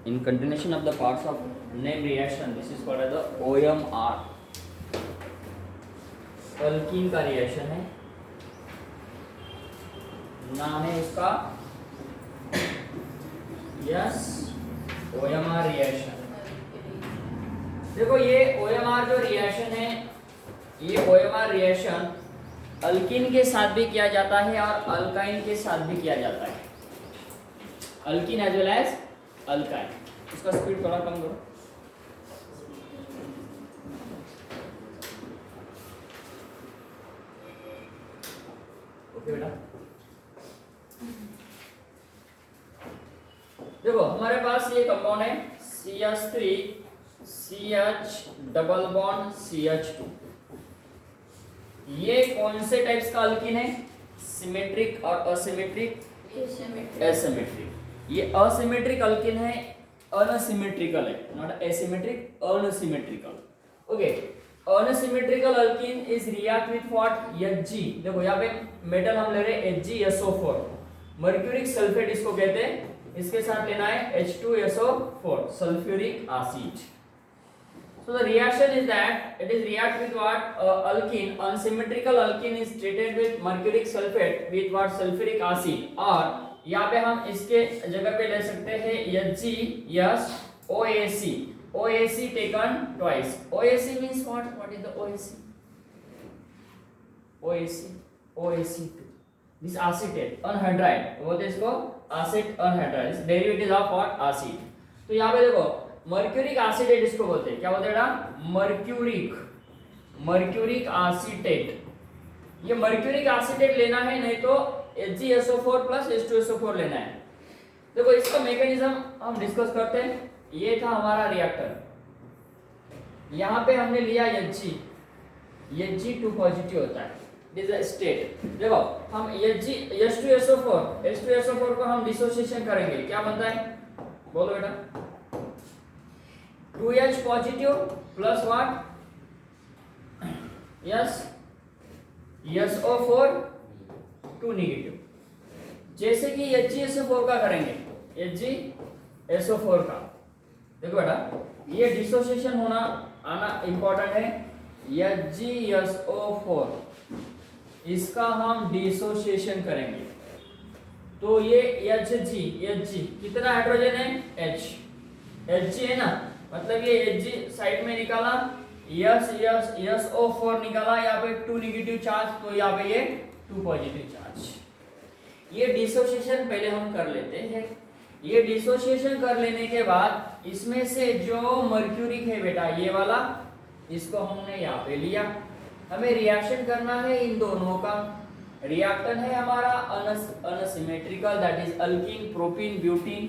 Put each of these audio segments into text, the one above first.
in continuation of the parts of name reaction, this is called as the OMR. Alkyne का reaction है, नाम है इसका yes OMR reaction. देखो ये OMR जो रिएक्शन है, ये OMR रिएक्शन अल्कीन के साथ भी किया जाता है और अल्काइन के साथ भी किया जाता है, alkene as well as alkyne. इसका स्पीड थोड़ा कम करो। ओके बेटा, देखो हमारे पास ये कंपाउंड है CH3CH डबल बॉन्ड CH2। ये कौन से टाइप्स का अल्कीन है? सिमेट्रिक और असिमेट्रिक? एसिमेट्रिक। ये असिमेट्रिक अल्कीन है, अनसिमेट्रिकल है, not asymmetric, unsymmetrical. Okay, unsymmetrical alkene is react with what? Hg। देखो यहाँ पे मेटल हम ले रहे हैं HgSO4, मर्क्यूरिक सल्फेट इसको कहते हैं। इसके साथ लेना है H2SO4, sulphuric acid. So the reaction is that it is react with what? Alkene, unsymmetrical alkene is treated with mercuric sulfate with what? Sulfuric acid। और यहाँ पे हम इसके जगह पे ले सकते हैं HgOAC। OAC taken twice। OAC means what? What is the OAC? OAC2। This acetate anhydride, बोलते हैं इसको acid anhydride, derivative of what? acid। तो यहाँ पे देखो मर्क्यूरिक एसिटेट इसको बोलते हैं, क्या बोलते हैं बेटा? Mercuric acetate. ये मर्क्यूरिक एसिटेट लेना है, नहीं तो HgSO4 प्लस H2SO4 लेना है। देखो इसका मैकेनिज्म हम डिस्कस करते हैं। ये था हमारा रिएक्टर, यहाँ पे हमने लिया Hg2 पॉजिटिव होता है, दिस इज स्टेट। देखो हम H2SO4 को हम डिसोसिएशन करेंगे, क्या बनता है? बोलो बेटा। 2H positive plus what? SO4 2 negative. जैसे कि HgSO4 का करेंगे, HgSO4 का देखो बेटा, ये डिसोसिएशन होना आना इंपॉर्टेंट है। HgSO4 इसका हम डिसोसिएशन करेंगे, तो ये Hg कितना हाइड्रोजन है? Hg है ना, मतलब ये Hg साइड में निकाला, SO4 निकाला, यहाँ पे 2 नेगेटिव चार्ज, तो यहाँ पे ये 2 पॉजिटिव चार्ज। ये डिसोसिएशन पहले हम कर लेते हैं। ये डिसोसिएशन कर लेने के बाद इसमें से जो मर्क्यूरिक है बेटा, ये वाला, इसको हमने यहाँ पे लिया। हमें रिएक्शन करना है इन दोनों का। रिएक्टेंट है हमारा unsymmetrical, that is alkene, propene, butene,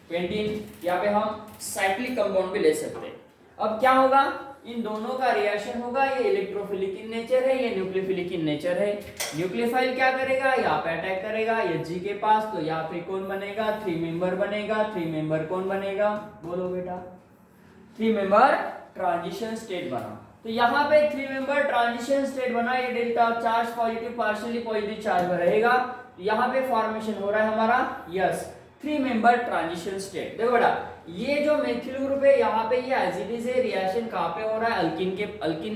pentene. यहाँ पे हम साइक्लिक कंपाउंड भी ले सकते हैं। अब क्या होगा? इन दोनों का रिएक्शन होगा। ये इलेक्ट्रोफिलिक इन नेचर है, ये न्यूक्लियोफिलिक इन नेचर है। न्यूक्लियोफाइल क्या करेगा? यहाँ पे अटैक करेगा Hg के पास, तो यहाँ पे कौन बनेगा? 3 मेंबर बनेगा। 3 मेंबर कौन बनेगा? बोलो बेटा। 3 मेंबर ट्रांजिशन स्टेट बना। तो यहाँ पे 3 मेंबर ट्रांजिशन स्टेट बना। ये delta charge positive partially positive charge रहेगा। यहाँ पे फॉर्मेशन हो रहा है हमारा 3 मेंबर ट्रांजिशन स्टेट। देखो बेटा, ये जो मेथिल ग्रुप है यहाँ पे, ये एज इट इज है। रिएक्शन कहाँ पे हो रहा है?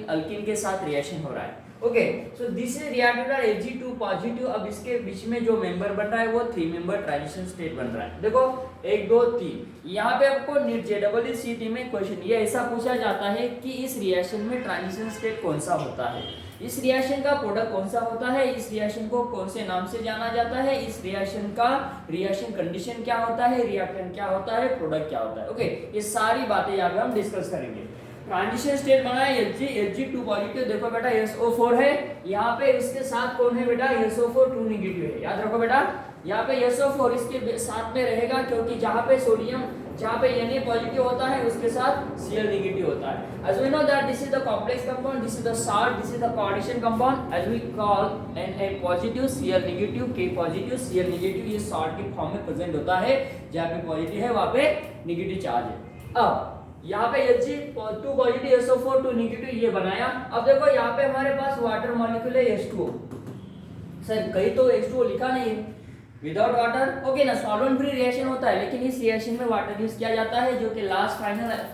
अल्कीन के साथ रिएक्शन हो रहा है। Okay, so this is reacted Hg2 positive. अब इसके बीच में जो मेंबर बन रहा है वो 3 मेंबर ट्रांजिशन स्टेट बन रहा है। देखो 1 2 3। यहाँ पे आपको JEE में क्वेश्चन ये ऐसा पूछा जाता है कि इस रिएक्शन में ट्रांजिशन स्टेट कौन सा होता है, इस रिएक्शन का प्रोडक्ट कौन सा होता है, इस रिएक्शन को कौन से नाम से जाना जाता है, इस रिएक्शन का रिएक्शन कंडीशन क्या होता है, रिएक्टेंट क्या होता है, प्रोडक्ट क्या होता है। ओके, ये सारी बातें यहाँ पे हम डिस्कस करेंगे। ट्रांजिशन स्टेट बना है Hg2 पॉजिटिव। देखो बेटा SO4 है, यहाँ पे इसके साथ कौन है बेटा? SO4 2 नेगेटिव है। याद रखो बेटा, यहाँ पे SO4 इसके साथ में रहेगा, क्योंकि जहाँ पे सोडियम, जहाँ पे Na पॉजिटिव होता है उसके साथ Cl नेगेटिव होता है। As we know that this is the complex compound, this is the salt, this is the coordination compound, as we call Na positive, Cl negative, K positive, Cl negative। ये salt के form में present होता है, जहाँ पे positive है वहाँ पे नेगेटिव चार्ज है। अब यहाँ पे Hg2 पॉजिटिव, SO4 2 नेगेटिव, ये बनाया। अब देखो यहाँ पे हमारे पास वाटर मॉलिक्यूल है H2O। सर कहीं तो H2O लिखा नहीं है, विदाउट वाटर, ओके ना, सॉल्वेंट फ्री रिएक्शन होता है, लेकिन इस रिएक्शन में वाटर यूज किया जाता है, जो कि लास्ट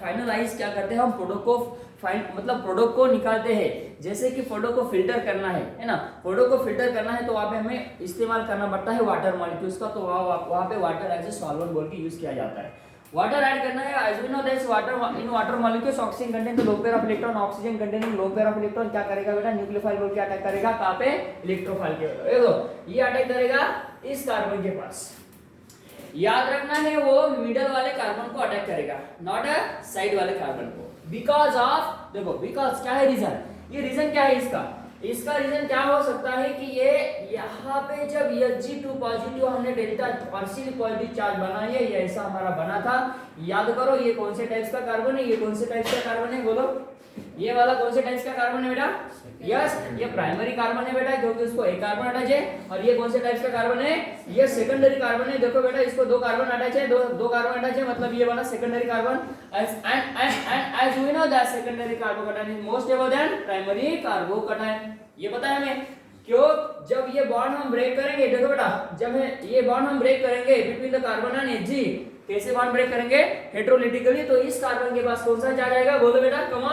फाइनलाइज क्या करते हैं हम, प्रोडक्ट को मतलब प्रोडक्ट को निकालते हैं। जैसे कि प्रोडक्ट को फिल्टर करना है ना, प्रोडक्ट को फिल्टर करना है तो वहाँ पे हमें इस्तेमाल करना पड़ता है वाटर मॉलिक्यूल्स का, तो वहाँ पे वाटर एज ए सॉल्वेंट बोल के यूज किया जाता है। वाटर ऐड करना है, as we know that water in water molecules oxygen contain lone pair of electron, oxygen containing lone pair of electron क्या करेगा बेटा, न्यूक्लियोफाइल बोल के अटैक करेगा, कहाँ पे, इलेक्ट्रोफाइल के ऊपर। देखो ये अटैक करेगा इस कार्बन के पास, याद रखना है वो मिडल वाले कार्बन को अटैक करेगा, नॉट अ साइड वाले कार्बन को, बिकॉज ऑफ, देखो बिकॉज क्या है रीजन, ये रीजन क्या है इसका रीजन क्या हो सकता है कि ये यहाँ पे जब Hg2 पॉजिटिव हमने डेल्टा पार्शियली पॉजिटिव चार्ज बनाई है, ये ऐसा हमारा बना था, याद करो ये कौन से टाइप्स का कार्बन है, ये कौन से टाइप्स का कार्बन है, बोलो ये वाला कौन से टाइप्स का कार्बन है बेटा, यस ये प्राइमरी कार्बन है बेटा, क्योंकि उसको एक कार्बन अटैच है, और ये कौन से टाइप्स का कार्बन है, ये सेकेंडरी कार्बन है। देखो बेटा इसको दो कार्बन अटैच है, दो कार्बन अटैच है, मतलब ये वाला secondary carbon, as we know that secondary carbocation is most stable than primary carbocation, ये पता है हमें, क्यों, जब ये बॉन्ड हम ब्रेक करेंगे, देखो बेटा जब ये बॉन्ड हम ब्रेक करेंगे between the carbon and Hg, कैसे बॉन्ड ब्रेक करेंगे, हेटेरोलिटिकली, तो इस कार्बन के पास कौन सा चार्ज आएगा, बोलो बेटा, कम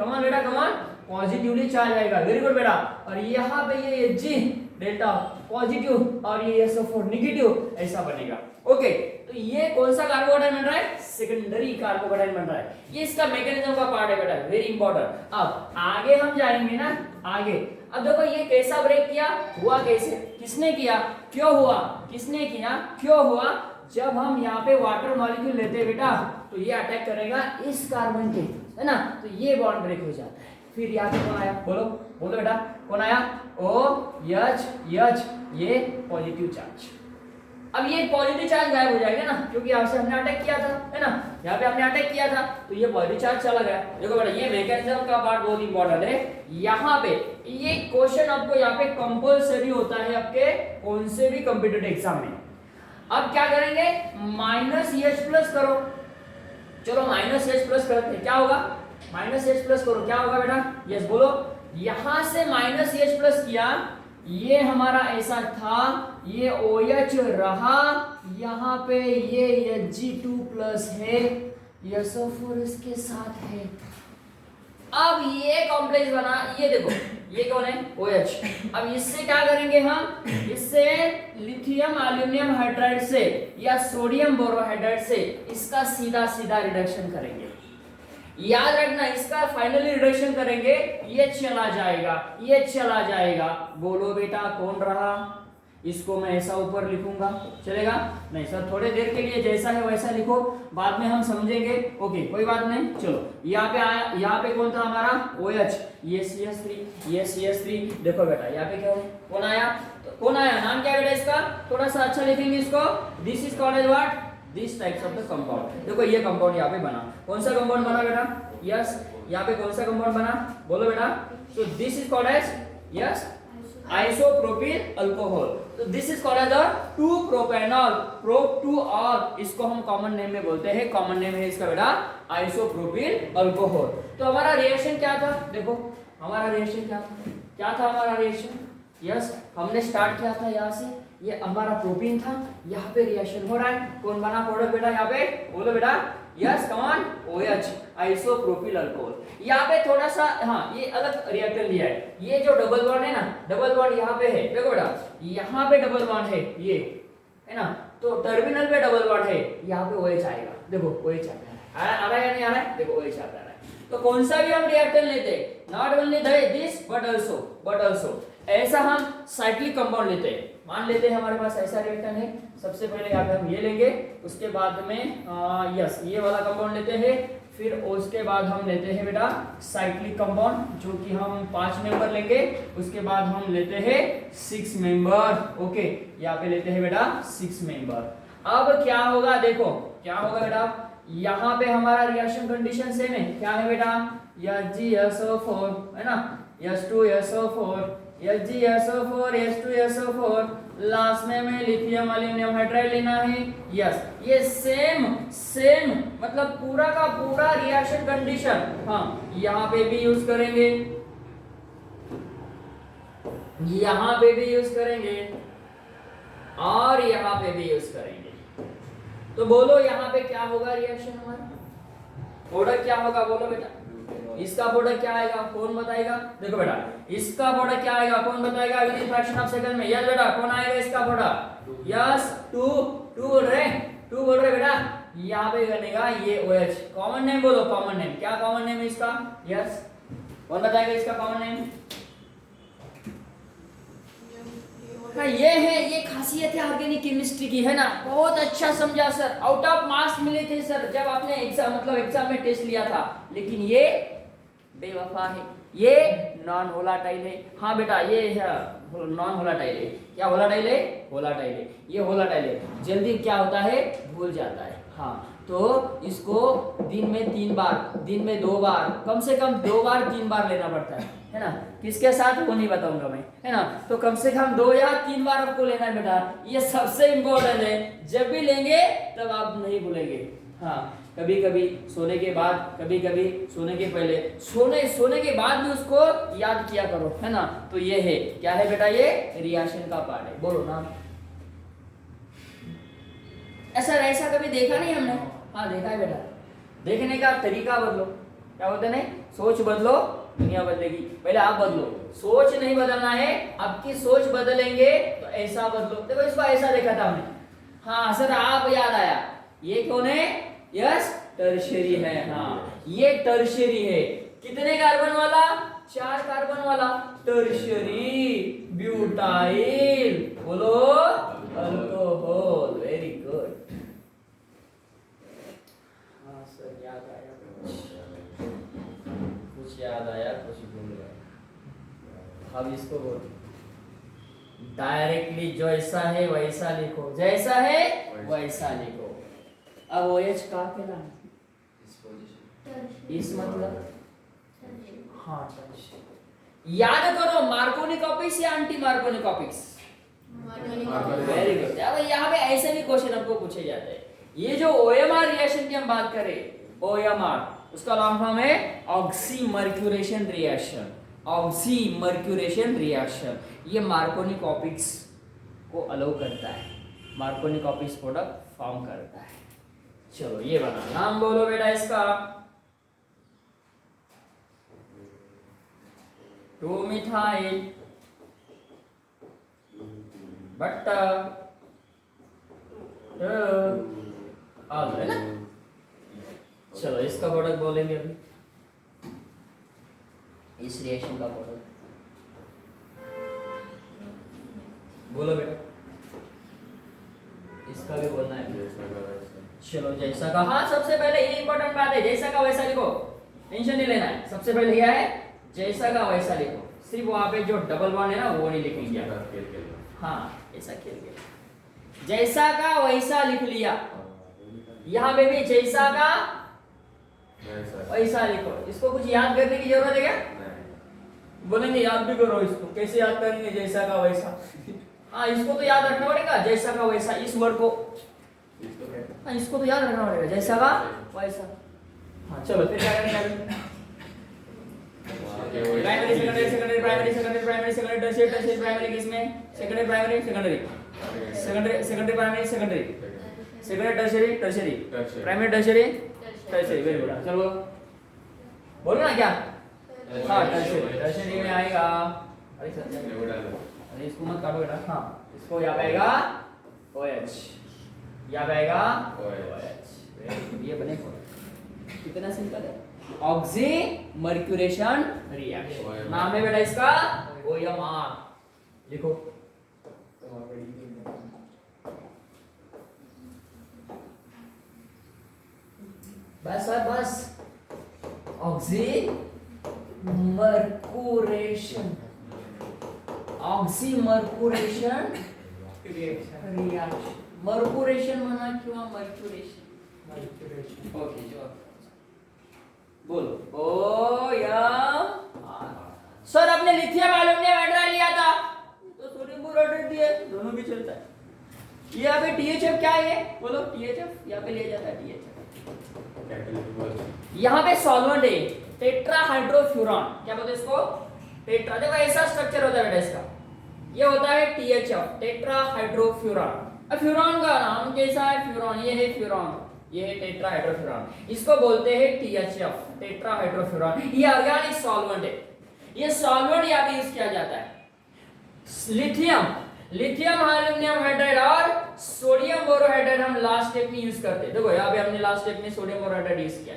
ऑन बेटा, कम ऑन, पॉजिटिवली चार्ज आएगा, वेरी गुड बेटा, और यहाँ पे ये Hg डेल्टा पॉजिटिव और ये SO4 नेगेटिव, ऐसा बनेगा, ओके। तो ये कौन सा कार्बोकैटायन बन रहा है, सेकेंडरी कार्बोकैटायन बन रहा है, ये इसका मैकेनिज्म का पार्ट है बेटा, वेरी इंपॉर्टेंट। अब आगे हम जाएंगे ना, आगे अब देखो ये कैसा ब्रेक किया, हुआ कैसे, किसने किया, क्यों हुआ, किसने किया, क्यों हुआ, जब हम यहाँ पे वाटर मॉलिक्यूल लेते हैं बेटा, तो ये अटैक करेगा इस कार्बन के, है ना, तो ये बॉन्ड ब्रेक हो जाता है। फिर यहाँ पे कौन आया, बोलो बोलो बेटा, कौन आया, OH, ये पॉजिटिव चार्ज। अब ये पॉजिटिव चार्ज गायब हो जाएगा ना, क्योंकि यहाँ से हमने अटैक किया था, है ना, यहाँ पे हमने अटैक किया था, तो ये पॉजिटिव चार्ज चला गया। देखो बेटा ये मैकेनिज्म का पार्ट बहुत इंपॉर्टेंट है। यहाँ पे ये क्वेश्चन आपको यहाँ पे कंपल्सरी होता है आपके कौन से भी कॉम्पिटिटिव एग्जाम में। अब क्या करेंगे, -H+ करो, चलो -H+ करते हैं, क्या होगा, -H+ करो, क्या होगा बेटा, यस बोलो, यहां से -H+ किया, ये हमारा ऐसा था, ये OH रहा, यहाँ पे ये Hg2+ है, SO4 इसके साथ है। अब ये कॉम्प्लेक्स बना, ये देखो ये कौन है, OH। अब इससे क्या करेंगे हम, इससे लिथियम एल्यूमिनियम हाइड्राइड से या सोडियम बोरोहाइड्राइड से इसका सीधा सीधा रिडक्शन करेंगे। याद रखना इसका फाइनली रिडक्शन करेंगे, ये चला जाएगा, बोलो बेटा कौन रहा, इसको मैं ऐसा ऊपर लिखूंगा, चलेगा, नहीं सर थोड़े देर के लिए जैसा है वैसा लिखो, बाद में हम समझेंगे, ओके कोई बात नहीं। चलो यहाँ पे आया, यहाँ पे कौन था हमारा OH, ये CH3, देखो बेटा यहाँ पे क्या है, कौन आया, नाम क्या बेटा इसका, थोड़ा सा अच्छा लिखेंगे इसको, this is called as what, this types of the compound. देखो ये कंपाउंड यहाँ पे बना, कौन सा कंपाउंड बना बेटा, यस यहाँ पे कौन सा कंपाउंड बना, बोलो बेटा, so this is called as, yes isopropyl alcohol, तो दिस इज कॉल्ड एज 2-प्रोपेनॉल, प्रो-2-ऑल, इसको हम कॉमन नेम में बोलते हैं, कॉमन नेम है इसका बेटा आइसोप्रोपिल अल्कोहल। तो हमारा रिएक्शन क्या था, देखो हमारा रिएक्शन क्या था हमारा रिएक्शन, यस हमने स्टार्ट किया था यहाँ से, ये हमारा प्रोटीन था, यहाँ पे रिएक्शन हो रहा है, कौन बना प्रोडक्ट बेटा, यहाँ पे बोलो बेटा, yes come on, OH isopropyl alcohol. यहाँ पे थोड़ा सा, हाँ ये अलग रिएक्टर लिया है, ये जो डबल बॉन्ड है ना, डबल बॉन्ड यहाँ पे है, देखो बेटा यहाँ पे डबल बॉन्ड है, ये है ना, तो टर्मिनल पे डबल बॉन्ड है, यहाँ पे OH आएगा, देखो OH आ रहा है या नहीं आ रहा है, देखो OH आता है। तो कौन सा भी हम रिएक्टर लेते हैं, not only this but also ऐसा हम साइक्लिक कंपाउंड लेते हैं, मान लेते हैं हमारे पास ऐसा रिएक्टर है, सबसे पहले यहाँ पे हम ये लेंगे, उसके बाद में यस ये वाला कंपाउंड लेते हैं, फिर उसके बाद हम लेते हैं बेटा साइक्लिक कंपाउंड जो कि हम 5 मेंबर लेंगे, उसके बाद हम लेते हैं 6 मेंबर, ओके यहाँ पे लेते हैं बेटा 6 मेंबर। अब क्या होगा, देखो क्या होगा बेटा, यहाँ पे हमारा रिएक्शन कंडीशन सेम है, क्या है बेटा, HgSO4 है ना, H2SO4, HgSO4, H2SO4, लास्ट में हमें लिथियम एल्यूमिनियम हाइड्राइड लेना है, यस ये सेम मतलब पूरा का पूरा रिएक्शन कंडीशन हाँ यहाँ पे भी यूज करेंगे, यहाँ पे भी यूज करेंगे, और यहाँ पे भी यूज करेंगे। तो बोलो यहाँ पे क्या होगा रिएक्शन हमारा, प्रोडक्ट क्या होगा बोलो बेटा। इसका प्रोडक्ट क्या आएगा कौन बताएगा, देखो बेटा इसका प्रोडक्ट क्या आएगा कौन बताएगा with in fraction of second में। यस बेटा कौन आएगा इसका प्रोडक्ट, यस 2 बोल रहे बेटा। यहाँ पे बनेगा ये OH। कॉमन नेम बोलो, कॉमन नेम क्या, कॉमन नेम इसका, यस कौन बताएगा इसका कॉमन नेम। हाँ ये है, ये खासियत है ऑर्गेनिक केमिस्ट्री की, है ना। बहुत अच्छा समझा सर, आउट ऑफ मार्क्स मिले थे सर जब आपने एग्जाम में टेस्ट लिया था। लेकिन ये बेवफा है, ये नॉन वोलाटाइल है। हाँ बेटा ये है नॉन वोलाटाइल है। क्या वोलाटाइल है, वोलाटाइल है। ये वोलाटाइल है, जल्दी क्या होता है भूल जाता है। हाँ तो इसको दिन में 3 बार, दिन में 2 बार, कम से कम 2 बार 3 बार लेना पड़ता है ना। किसके साथ वो नहीं बताऊंगा मैं, है ना। तो कम से कम 2 या 3 बार आपको लेना है बेटा, ये सबसे इम्पोर्टेंट है। जब भी लेंगे तब आप नहीं भूलेंगे। हाँ कभी कभी सोने के बाद, कभी कभी सोने के पहले, सोने के बाद भी उसको याद किया करो, है ना। तो ये है क्या है बेटा, ये रिएक्शन का पार्ट है। बोलो ना ऐसा कभी देखा नहीं हमने। हाँ देखा है बेटा, देखने का तरीका बदलो। क्या बोलते नहीं, सोच बदलो दुनिया बदलेगी। पहले आप बदलो, सोच नहीं बदलना है, आपकी सोच बदलेंगे तो ऐसा बदलो। देखो इसको ऐसा देखा था हमने। हाँ सर आप याद आया, ये कौन है, यस टर्शियरी है। हाँ ये टर्शियरी है, कितने कार्बन वाला, 4 कार्बन वाला टर्शियरी ब्यूटाइल। बोलो अल्कोहल, वेरी गुड। हाँ सर याद आया, कुछ याद आया कुछ भूल गया। अब इसको बोलो डायरेक्टली, जैसा है वैसा लिखो, जैसा है वैसा लिखो। अब OH का कहलाना, इस मतलब हाँ याद करो मार्कोनी कॉपीज या anti Markovnikov copies. Very good. अब यहाँ पे ऐसे भी क्वेश्चन हमको पूछे जाते हैं। ये जो OMR रिएक्शन की हम बात करें, OMR उसका लॉन्ग फॉर्म है ऑक्सीमर्क्यूरेशन रिएक्शन। ऑक्सीमर्क्यूरेशन रिएक्शन ये मार्कोनी कॉपीज को अलाउ करता है, मार्कोनी कॉपीज प्रोडक्ट फॉर्म करता है। चलो ये बना, नाम बोलो बेटा इसका, 2 मिथाइल बट्टर है ना। चलो इसका प्रोडक्ट बोलेंगे अभी, इस रिएक्शन का प्रोडक्ट बोलो बेटा, इसका भी बोलना है। चलो जैसा का, हाँ सबसे पहले ये इंपॉर्टेंट बात है, जैसा का वैसा लिखो, टेंशन नहीं लेना है। सबसे पहले क्या है, जैसा का वैसा लिखो। सिर्फ वहां पे जो डबल बॉन्ड है ना वो नहीं लिखेंगे। हाँ ऐसा खेल के जैसा का वैसा लिख लिया, यहाँ पे भी जैसा का वैसा लिखो। इसको कुछ याद करने की जरूरत है क्या, बोलेंगे याद भी करो इसको, कैसे याद करेंगे जैसा का वैसा। हाँ इसको तो याद रखना पड़ेगा, जैसा का वैसा, इस वर्ड को हाँ इसको तो याद रखना पड़ेगा, जैसा का वैसा। हाँ चलो फिर क्या करेंगे, primary secondary secondary primary secondary primary secondary tertiary tertiary primary किसमें, secondary primary secondary secondary secondary primary secondary secondary tertiary tertiary primary tertiary tertiary. Very good. चलो बोलो ना क्या, हाँ टर्शियरी, टर्शियरी में आएगा, अरे इसको मत काटो बेटा। हाँ इसको यहाँ पे आएगा OH, यहाँ पे आएगा OH। ये बने कितना सिंपल है, ऑक्सीमर्क्यूरेशन रिएक्शन। नाम है बेटा इसका OMR, लिखो। बस सर बस, ऑक्सीमर्क्यूरेशन, ऑक्सीमर्क्यूरेशन रिएक्शन। मर्क्यूरेशन म्हणा किंवा मर्क्यूरेशन, मर्क्यूरेशन ओके। जो बोलो OMR। सर आपने लिथियम एल्यूमिनियम हाइड्राइड लिया था तो सोडियम बोराइड दिए, दोनों भी चलता है। यहाँ पे THF क्या है, बोलो THF, यहाँ पे लिया जाता है THF। यहाँ पे सॉल्वेंट है टेट्राहाइड्रोफ्यूरॉन, क्या बोलते हैं इसको, टेट्रा। देखो ऐसा स्ट्रक्चर होता है बेटा इसका, ये होता है THF, टेट्राहाइड्रोफ्यूरॉन। अब फ्यूरॉन का नाम कैसा है? फ्यूरॉन, ये है फ्यूरॉन, ये है टेट्राहाइड्रोफ्यूरॉन, इसको बोलते हैं THF, टेट्राहाइड्रोफ्यूरॉन। ये ऑर्गेनिक सॉल्वेंट है, ये सॉल्वेंट यहाँ पे यूज किया जाता है। लिथियम, लिथियम हाइड्रोनियम हाइड्राइड और सोडियम बोरोहाइड्राइड हम लास्ट स्टेप में यूज करते हैं। देखो यहाँ पे हमने लास्ट स्टेप में सोडियम बोरोहाइड्राइड यूज किया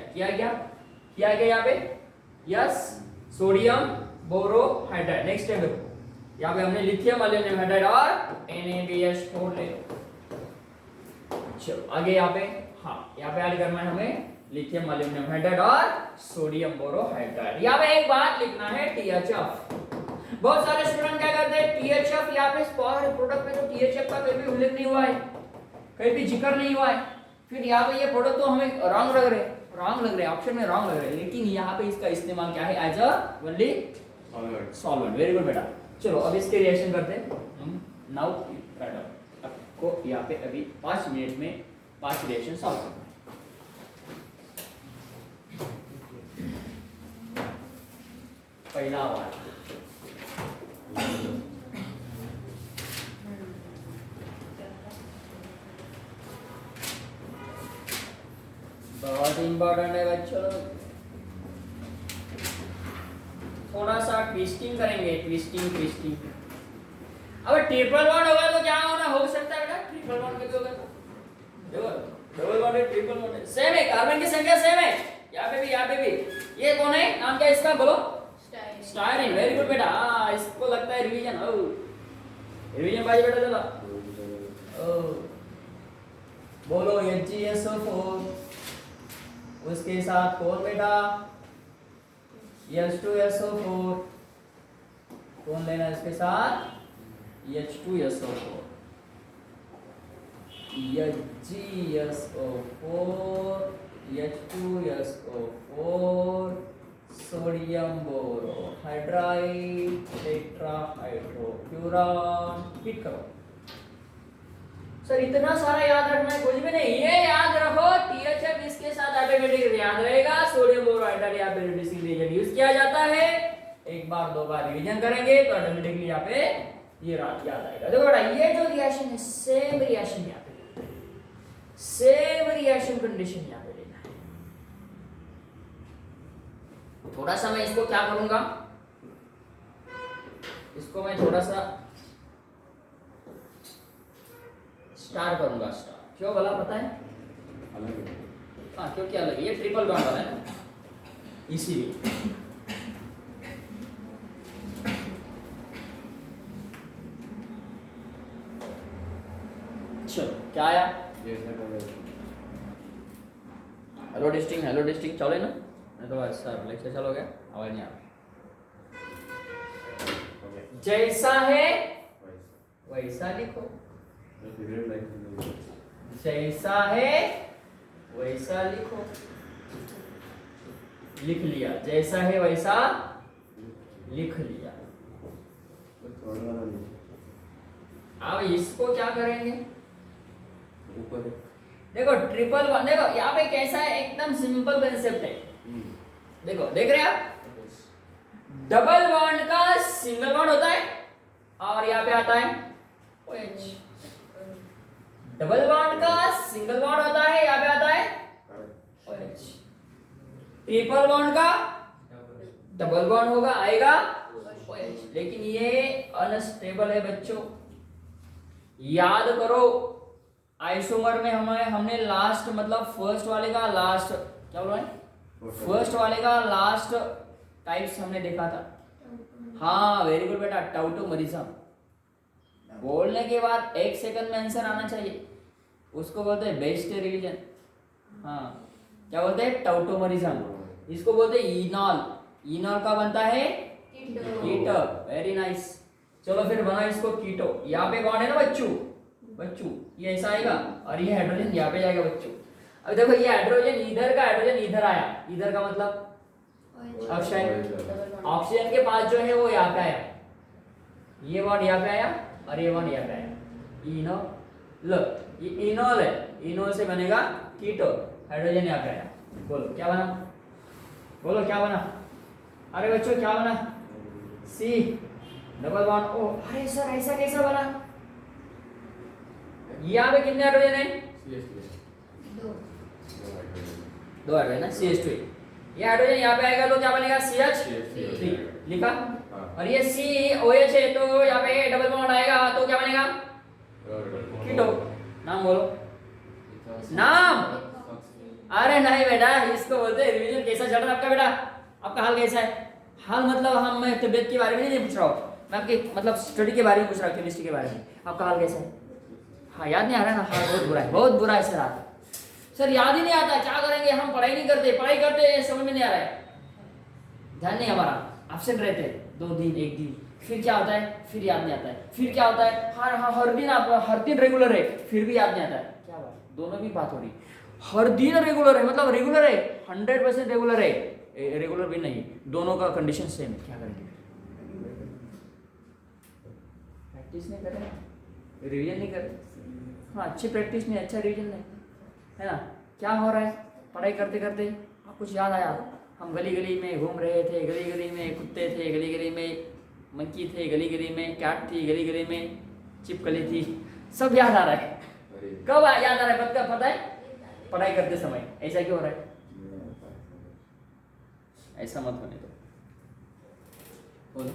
क्या यहाँ पे? Yes, sodium borohydride. Next step देखो, यहाँ पे हमने लिथियम एल्यूमिनियम हाइड्राइड और NaBH4 ले। चलो आगे यहाँ पे, हाँ यहाँ पे ऐड करना है हमें लिथियम एल्यूमिनियम हाइड्राइड और सोडियम बोरोहाइड्राइड। यहाँ पे एक बात लिखना है THF। बहुत सारे स्टूडेंट क्या करते हैं, THF यहाँ पे प्रोडक्ट में तो THF का कहीं भी उल्लेख नहीं हुआ है, कहीं भी जिक्र नहीं हुआ है, फिर यहाँ पे ये प्रोडक्ट तो हमें रॉन्ग लग रहे, ऑप्शन में रॉन्ग लग रहे, लेकिन यहाँ पे इसका इस्तेमाल क्या है? As a only solvent. Very good बेटा। चलो अब इसके रिएक्शन करते हैं। नाउ राइट डाउन, आपको यहाँ पे अभी 5 मिनट में 5 रिएक्शन सॉल्व करना है। पहला वाला बहुत इंपॉर्टेंट है बच्चों, थोड़ा सा ट्विस्टिंग करेंगे, ट्विस्टिंग। अब ट्रिपल बॉन्ड होगा तो क्या होना हो सकता है बेटा? ट्रिपल बॉन्ड में होगा तो देखो, डबल बॉन्ड है, ट्रिपल बॉन्ड है, सेम है, कार्बन की संख्या सेम है, यहाँ पे भी। ये कौन है, नाम क्या है इसका? बोलो। स्टायरीन। वेरी गुड बेटा। इसको लगता है रिवीजन। रिवीजन बाजी बेटा, चलो बोलो HgSO4, उसके साथ कौन बेटा? H2SO4, कौन लेना है इसके साथ? H2SO4, H2SO4, sodium borohydride, tetrahydrofuran. Hit करो सर, इतना सारा याद रखना है? कुछ भी नहीं, ये याद रखो THF इसके साथ ऑटोमेटिक याद रहेगा। सोडियम बोरोहाइड्राइड यहाँ पे रिड्यूसिंग एजेंट यूज किया जाता है। एक बार 2 बार रिवीजन करेंगे तो ऑटोमेटिकली यहाँ पे ये याद आएगा। देखो बेटा, ये जो रिएक्शन है सेम रिएक्शन यहाँ पे, सेम रिएक्शन कंडीशन यहाँ पे लेना है। थोड़ा सा मैं इसको क्या करूंगा, इसको मैं थोड़ा सा स्टार करूंगा। स्टार क्यों भला पता है? हाँ, क्योंकि अलग है, ये ट्रिपल बॉन्ड वाला है ना, इसीलिए। चलो क्या आया? हेलो डिस्टिंग चले ना, नहीं तो बस सर लेक्चर चलो गया, आवाज नहीं आ रहा। जैसा है वैसा लिखो, जैसा है वैसा लिखो। लिख लिया, जैसा है वैसा लिख लिया। अब इसको क्या करेंगे? ऊपर देखो, ट्रिपल बॉन्ड देखो यहाँ पे कैसा है, एकदम सिंपल कंसेप्ट है। देखो, देख रहे हैं आप, डबल बॉन्ड का सिंगल बॉन्ड होता है और यहाँ पे आता है OH। डबल बॉन्ड का सिंगल बॉन्ड होता है, यहाँ पे आता है OH। ट्रिपल बॉन्ड का डबल बॉन्ड होगा, आएगा OH। लेकिन ये अनस्टेबल है बच्चों, याद करो। आइसोमर में हमने लास्ट मतलब फर्स्ट वाले का लास्ट क्या बोला है, फर्स्ट वाले का लास्ट टाइप्स हमने देखा था। हाँ वेरी गुड बेटा, टाउटोमरिज्म बोलने के बाद 1 सेकंड में आंसर आना चाहिए, उसको बोलते हैं बेस्ट रिवीजन। हाँ क्या बोलते हैं? टाउटोमरिज्म। इसको बोलते हैं इनॉल। इनॉल का बनता है कीटो। Very nice. चलो फिर बना इसको कीटो। यहाँ पे कौन है ना बच्चू, ये ऐसा आएगा और ये हाइड्रोजन यहाँ पे जाएगा बच्चू। अब देखो, ये हाइड्रोजन इधर का, हाइड्रोजन इधर आया, इधर का मतलब ऑक्सीजन के पास जो है वो यहाँ पे आया, ये बॉन्ड यहाँ पे आया और ये बॉन्ड यहाँ पे आया। इनोल, ये इनोल है, इनोल से बनेगा कीटो, हाइड्रोजन यहाँ पे आया। बोलो क्या बना, बोलो क्या बना? अरे बच्चों क्या बना? C डबल बॉन्ड ओ, अरे सर ऐसा कैसा बना? यहाँ पे कितने हाइड्रोजन है? दो हाइड्रोजन ना, CH2। ये हाइड्रोजन यहाँ पे आएगा तो क्या बनेगा? CH3 लिखा। और ये COH है तो यहाँ पे डबल बॉन्ड आएगा तो क्या बनेगा? कीटो। नाम बोलो, नाम। अरे नहीं बेटा, इसको बोलते हैं रिवीजन। कैसा चल रहा है आपका बेटा? आपका हाल कैसा है? हाल मतलब हम, मैं तबियत के बारे में नहीं पूछ रहा हूँ, मैं आपके मतलब स्टडी के बारे में पूछ रहा हूँ, केमिस्ट्री के बारे में। आपका हाल कैसा है? हाँ, याद नहीं आ रहा है ना? हाँ, बहुत बुरा है, बहुत बुरा है सर। आप सर याद ही नहीं आता, क्या करेंगे? हम पढ़ाई नहीं करते, पढ़ाई करते समझ में नहीं आ रहा है, ध्यान नहीं हमारा, एब्सेंट रहते 2 दिन 1 दिन, फिर क्या होता है? फिर याद नहीं आता है, फिर क्या होता है? हर दिन आप हर दिन रेगुलर है, फिर भी याद नहीं आता है। क्या बात, दोनों भी बात हो रही। हर दिन रेगुलर है मतलब रेगुलर है, 100% रेगुलर है, रेगुलर भी नहीं, दोनों का कंडीशन सेम है। क्या करेंगे? प्रैक्टिस नहीं कर रहे, रिवीजन नहीं कर रहे। हाँ, अच्छी प्रैक्टिस नहीं, अच्छा रिवीजन नहीं, है ना? क्या हो रहा है? पढ़ाई करते करते आप कुछ याद आया, हम गली गली में घूम रहे थे, गली गली में कुत्ते थे, गली गली में मंकी थे, गली गली में कैट थी, गली गली में छिपकली थी, सब याद आ रहा है। कब याद आ रहा है? पता है? पढ़ाई करते समय। ऐसा क्यों हो रहा है? ऐसा मत होने दो। बोलो।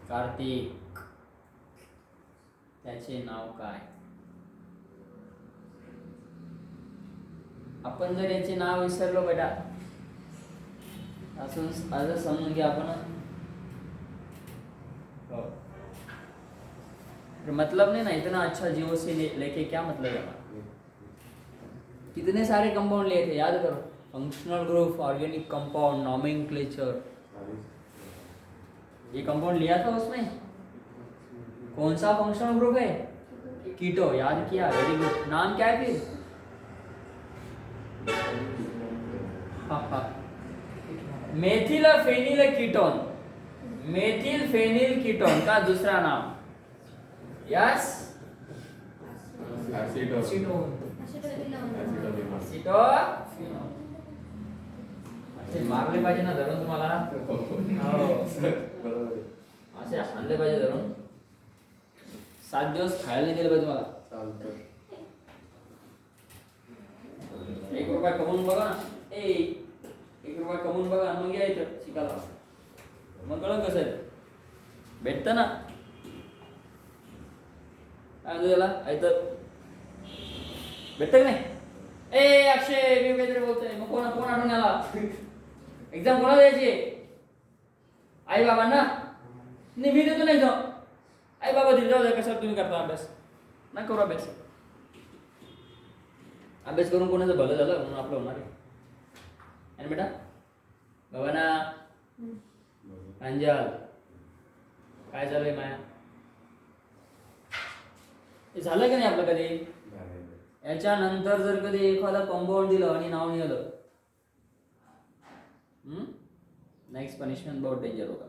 कार्तिक, त्याचे नाव काय? आपण जर याचे नाव विसरलो बेटा, असं समजून घ्या आपण, मतलब नहीं ना, इतना अच्छा जीवो से लेके क्या मतलब है? कितने सारे कंपाउंड लिए थे, याद करो। Functional group, organic compound, nomenclature, ये कंपाउंड लिया था उसमें। कौन सा फंक्शनल ग्रुप है? कीटो, याद किया, वेरी गुड। नाम क्या है फिर? Methyl phenyl ketone, methyl phenyl ketone का दूसरा नाम, यस, एसीटोन। मारले पाहिजे ना धरून तुम्हाला, असे आणले पाहिजे धरून। 7 दिवस खायला नाही दिलं पाहिजे तुम्हाला। 1 रुपया कमवून बघा ना, 1 रुपया कमवून बघा, मग या इथं शिकायला, मग कळलं कसं आहे, भेटतं ना। काय त्याला ऐकत भेटतं की नाही? अक्षय, मी काहीतरी बोलतोय, मग कोण आठवण आला? एक्झाम कोणाला द्यायची? आई बाबांना? नाही, मी देतो नाही जाऊ, आई बाबा दिले, जाऊ द्या, कशाला तुम्ही करता अभ्यास? नाही करू अभ्यास, अभ्यास करून कोणाचं भलं झालं म्हणून आपलं होणार आहे बेटा। बाबांना, अंजल, काय चालू आहे माया? हे झालं की नाही आपलं कधी? याच्यानंतर जर कधी एखादा कंपाऊंड दिलं आणि नाव निघालं, नेक्स्ट पनिशमेंट बहुत डेंजर होगा।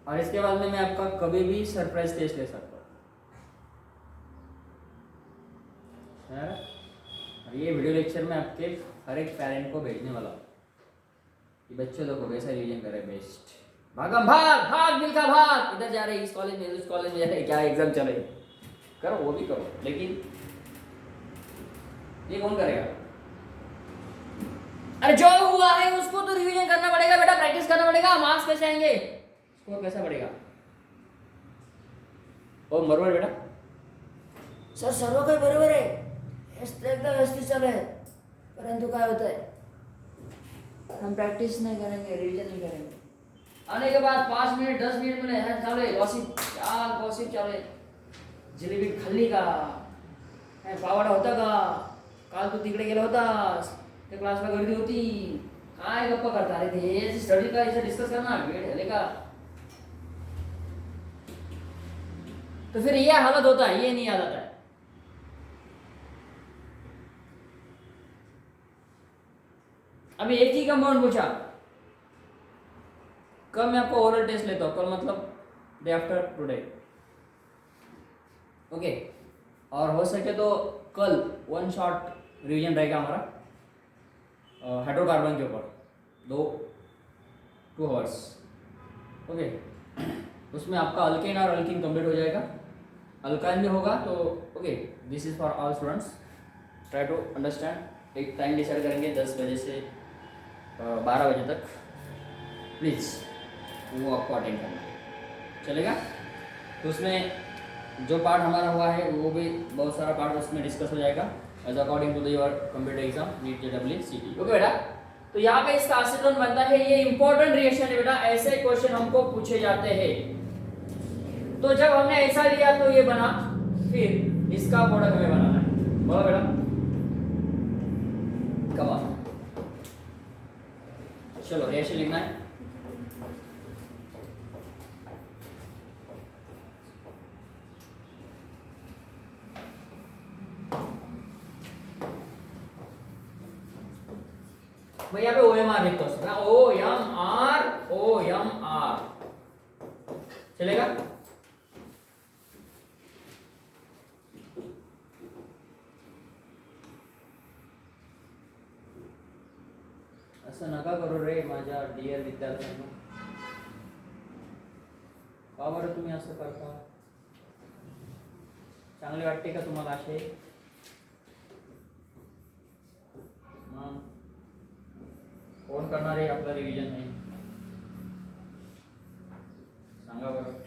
और इसके बाद में मैं आपका कभी भी सरप्राइज टेस्ट ले सकता हूँ। और ये वीडियो लेक्चर में आपके हर एक पेरेंट को भेजने वाला हूँ कि बच्चों लोग को कैसा रिवीजन करें बेस्ट। भागम भाग, भाग मिल्खा भाग, इधर जा रहे, इस कॉलेज में, उस कॉलेज में जा रहे, क्या एग्जाम चले, करो वो भी करो, लेकिन ये कौन करेगा? अरे जो हुआ है उसको तो रिवीजन करना पड़ेगा बेटा, प्रैक्टिस करना पड़ेगा, मार्क्स कैसे आएंगे, स्कोर कैसा बढ़ेगा? ओ बरोबर बेटा, सर सर्व काही बरोबर आहे, एकदम व्यवस्थित चालू आहे, परंतु काय होत है, हम प्रैक्टिस नहीं करेंगे, रिवीजन नहीं करेंगे, आने के बाद 5 मिनट 10 मिनट में चालू है गॉसिप, क्या गॉसिप चालू है, जिलेबी खाल्ली का, पावाडा होता का, काल तू तिकडे गेला होतास, त्या क्लासला गर्दी होती, काय गप्पा करता? अरे ते स्टडी का इसे डिस्कस करना, वेळ झाले का? तो फिर ये हालत होता है, ये नहीं याद आता है। अभी एक ही कंपाउंड पूछा, कल मैं आपको ओरल टेस्ट लेता हूँ, कल मतलब डे आफ्टर टुडे, ओके। और हो सके तो कल वन शॉट रिवीजन रहेगा हमारा हाइड्रोकार्बन के ऊपर 2 आवर्स। ओके, उसमें आपका अल्केन और अल्कीन कंप्लीट हो जाएगा, अल्काइन भी होगा। तो okay, this is for all students, try to understand. एक टाइम डिसाइड करेंगे 10 बजे से 12 बजे तक, प्लीज़ वो आपको अटेंड करना है, चलेगा। तो उसमें जो पार्ट हमारा हुआ है वो भी बहुत सारा पार्ट उसमें डिस्कस हो जाएगा as according to your computer exam NEET JEE। Okay बेटा, तो यहाँ पे इसका एसीटोन बनता है, ये इंपॉर्टेंट रिएक्शन है बेटा, ऐसे क्वेश्चन हमको पूछे जाते हैं। तो जब हमने ऐसा लिया तो ये बना, फिर इसका प्रोडक्ट हमें बनाना है, बोलो बेटा कब आ। चलो रिएक्शन लिखना है। भाई यहाँ पे OMR लिखता हूँ, OMR चलेगा। असं नका करू रे माझ्या डिअर विद्यार्थ्यांनो, का बरं तुम्ही असं करता? चांगले वाटते का तुम्हाला असे? कोण करणार आहे आपलं रिव्हिजन नाही सांगा बरं?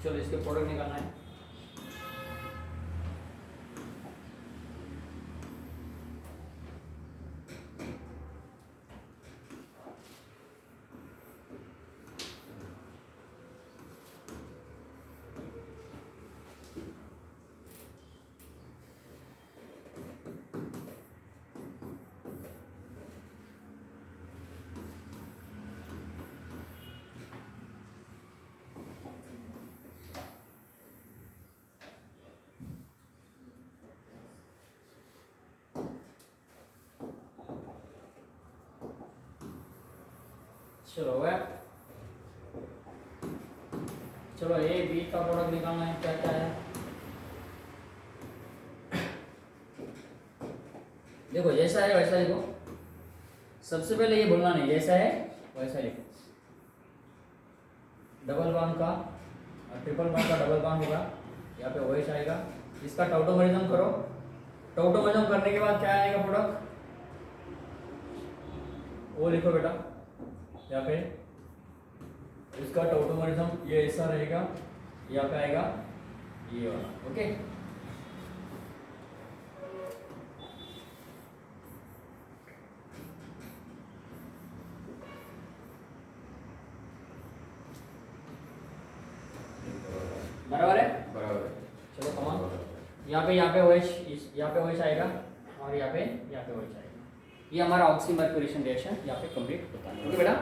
चलो इसके प्रोडक्ट निकालना है। चलो वह चलो ए बी का प्रोडक्ट निकालना है, क्या क्या है देखो, जैसा है वैसा लिखो। सबसे पहले ये बोलना नहीं, जैसा है वैसा लिखो। डबल बॉन्ड का और ट्रिपल बॉन्ड का डबल बॉन्ड होगा, यहाँ पे OH आएगा। इसका टॉटोमरिज्म करो, टॉटोमरिज्म करने के बाद क्या आएगा प्रोडक्ट, वो लिखो बेटा यहाँ पे। इसका टॉटोमरिज्म ये ऐसा रहेगा, यहाँ पे आएगा ये वाला। ओके, बराबर है? बराबर है। चलो कमान, यहाँ पे OH, यहाँ पे OH आएगा और यहाँ पे OH आएगा। ये हमारा ऑक्सी मर्क्यूरेशन रिएक्शन यहाँ पे कंप्लीट होता है। ओके बेटा।